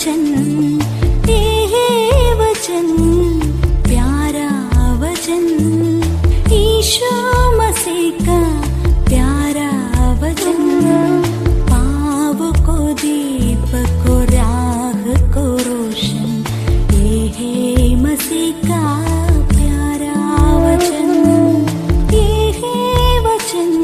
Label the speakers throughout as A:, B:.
A: वचन, ये वचन प्यारा वचन, ईशु मसीह का प्यारा वचन, पाव को दीप को राह को रोशन, ये है मसीह का प्यारा वचन, ये है वचन।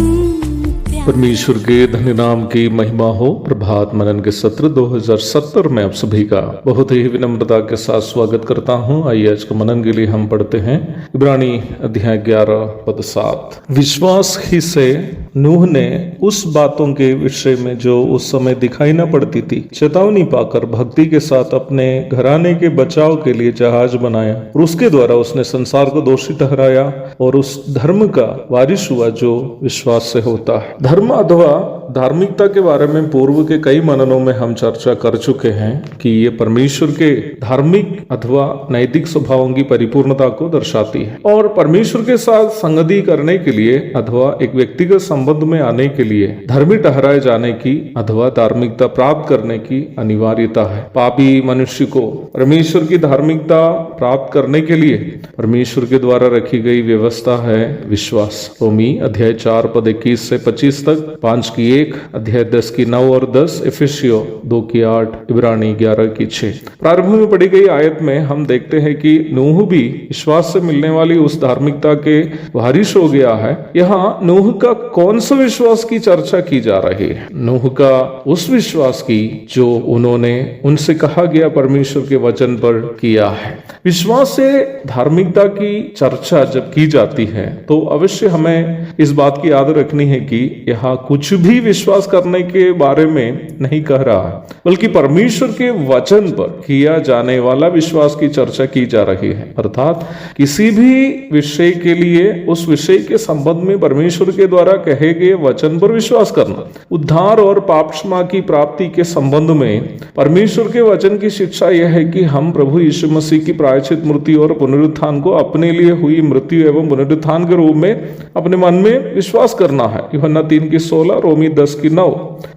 B: परमेश्वर के धन्य नाम की महिमा हो। प्रभात मनन के सत्र 2070 में आप सभी का बहुत ही विनम्रता के साथ स्वागत करता हूं। आइए आज के मनन के लिए हम पढ़ते हैं इब्रानी अध्याय 11 पद 7। विश्वास ही से नूह ने उस बातों के विषय में जो उस समय दिखाई न पड़ती थी चेतावनी पाकर भक्ति के साथ अपने घराने के बचाव के लिए जहाज बनाया और उसके द्वारा उसने संसार को दोषी ठहराया और उस धर्म का वारिस हुआ जो विश्वास से होता है। धर्म अथवा धार्मिकता के बारे में पूर्व के कई मननों में हम चर्चा कर चुके हैं कि ये परमेश्वर के धार्मिक अथवा नैतिक स्वभावों की परिपूर्णता को दर्शाती है और परमेश्वर के साथ संगति करने के लिए अथवा एक व्यक्तिगत संबंध में आने के लिए धर्मी ठहराए जाने की अथवा धार्मिकता प्राप्त करने की अनिवार्यता है। पापी मनुष्य को परमेश्वर की धार्मिकता प्राप्त करने के लिए परमेश्वर के द्वारा रखी गई व्यवस्था है विश्वास। रोमी अध्याय 4 पद 21 से 25 तक, 5 की 1, अध्याय 10 की 9 और 10, एफेसियो 2 की 8, इब्रानी 11 की 6। प्रारंभ में पढ़ी गई आयत में हम देखते हैं कि नूह भी विश्वास से मिलने वाली उस धार्मिकता के वारिस हो गया है। यहाँ नूह का कौन सा विश्वास की चर्चा की जा रही है? नूह का उस विश्वास की जो उन्होंने उनसे कहा गया परमेश्वर के वचन पर किया है। विश्वास से धार्मिकता की चर्चा जब की जाती है तो अवश्य हमें इस बात की याद रखनी है कि यहाँ कुछ भी विश्वास करने के बारे में नहीं कह रहा है, बल्कि परमेश्वर के वचन पर किया जाने वाला विश्वास की चर्चा की जा रही है। अर्थात किसी भी विषय के लिए उस विषय के संबंध में परमेश्वर के द्वारा कहे गए वचन पर विश्वास करना। उद्धार और पाप क्षमा की प्राप्ति के संबंध में परमेश्वर के वचन की शिक्षा यह है कि हम प्रभु यीशु मसीह की प्रायश्चित मृत्यु और पुनरुत्थान को अपने लिए हुई मृत्यु एवं पुनरुत्थान के रूप में अपने मन में विश्वास करना है। यूहन्ना 3 की 16, रोमी 10 की 9।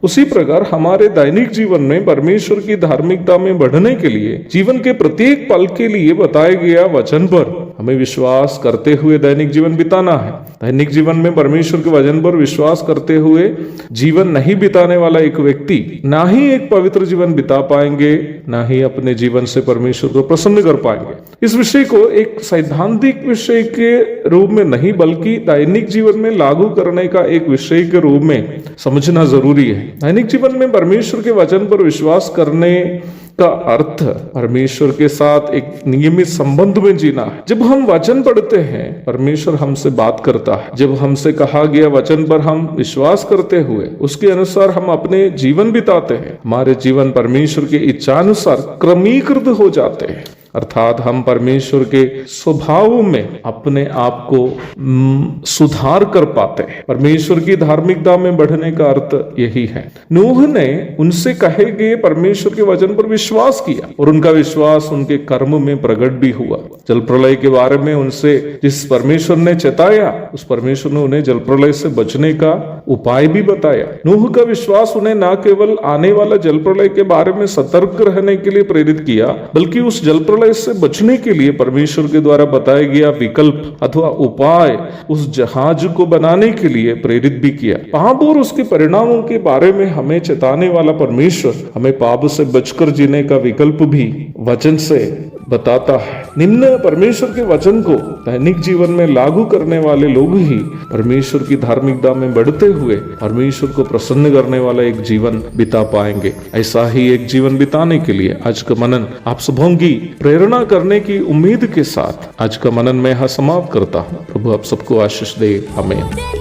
B: उसी प्रकार हमारे दैनिक जीवन में परमेश्वर की धार्मिकता में बढ़ने के लिए जीवन के प्रत्येक पल के लिए बताए गया वचन पर हमें विश्वास करते हुए दैनिक जीवन बिताना है। दैनिक जीवन में परमेश्वर के वचन पर विश्वास करते हुए जीवन नहीं बिताने वाला एक व्यक्ति ना ही एक पवित्र जीवन बिता पाएंगे, ना ही अपने जीवन से परमेश्वर को प्रसन्न कर पाएंगे। इस विषय को एक सैद्धांतिक विषय के रूप में नहीं बल्कि दैनिक जीवन में लागू करने का एक विषय के रूप में समझना जरूरी है। दैनिक जीवन में परमेश्वर के वचन पर विश्वास करने का अर्थ परमेश्वर के साथ एक नियमित संबंध में जीना है। जब हम वचन पढ़ते हैं परमेश्वर हमसे बात करता है। जब हमसे कहा गया वचन पर हम विश्वास करते हुए उसके अनुसार हम अपने जीवन बिताते हैं, हमारे जीवन परमेश्वर की इच्छानुसार क्रमीकृत हो जाते हैं। अर्थात हम परमेश्वर के स्वभाव में अपने आप को सुधार कर पाते हैं। परमेश्वर की धार्मिकता में बढ़ने का अर्थ यही है। नूह ने उनसे कहे गए परमेश्वर के वचन पर विश्वास किया और उनका विश्वास उनके कर्म में प्रकट भी हुआ। जल प्रलय के बारे में उनसे जिस परमेश्वर ने चेताया उस परमेश्वर ने उन्हें जल प्रलय से बचने का उपाय भी बताया। नूह का विश्वास उन्हें न केवल आने वाला जल प्रलय के बारे में सतर्क रहने के लिए प्रेरित किया बल्कि उस जल प्रलय से बचने के लिए परमेश्वर के द्वारा बताया गया विकल्प अथवा उपाय उस जहाज को बनाने के लिए प्रेरित भी किया। पाप और उसके परिणामों के बारे में हमें चेताने वाला परमेश्वर हमें पाप से बचकर जीने का विकल्प भी वचन से बताता है। निम्न परमेश्वर के वचन को दैनिक जीवन में लागू करने वाले लोग ही परमेश्वर की धार्मिकता में बढ़ते हुए परमेश्वर को प्रसन्न करने वाला एक जीवन बिता पाएंगे। ऐसा ही एक जीवन बिताने के लिए आज का मनन आप सबों की प्रेरणा करने की उम्मीद के साथ आज का मनन मैं यहाँ समाप्त करता हूँ। प्रभु आप सबको आशीष दे। आमीन।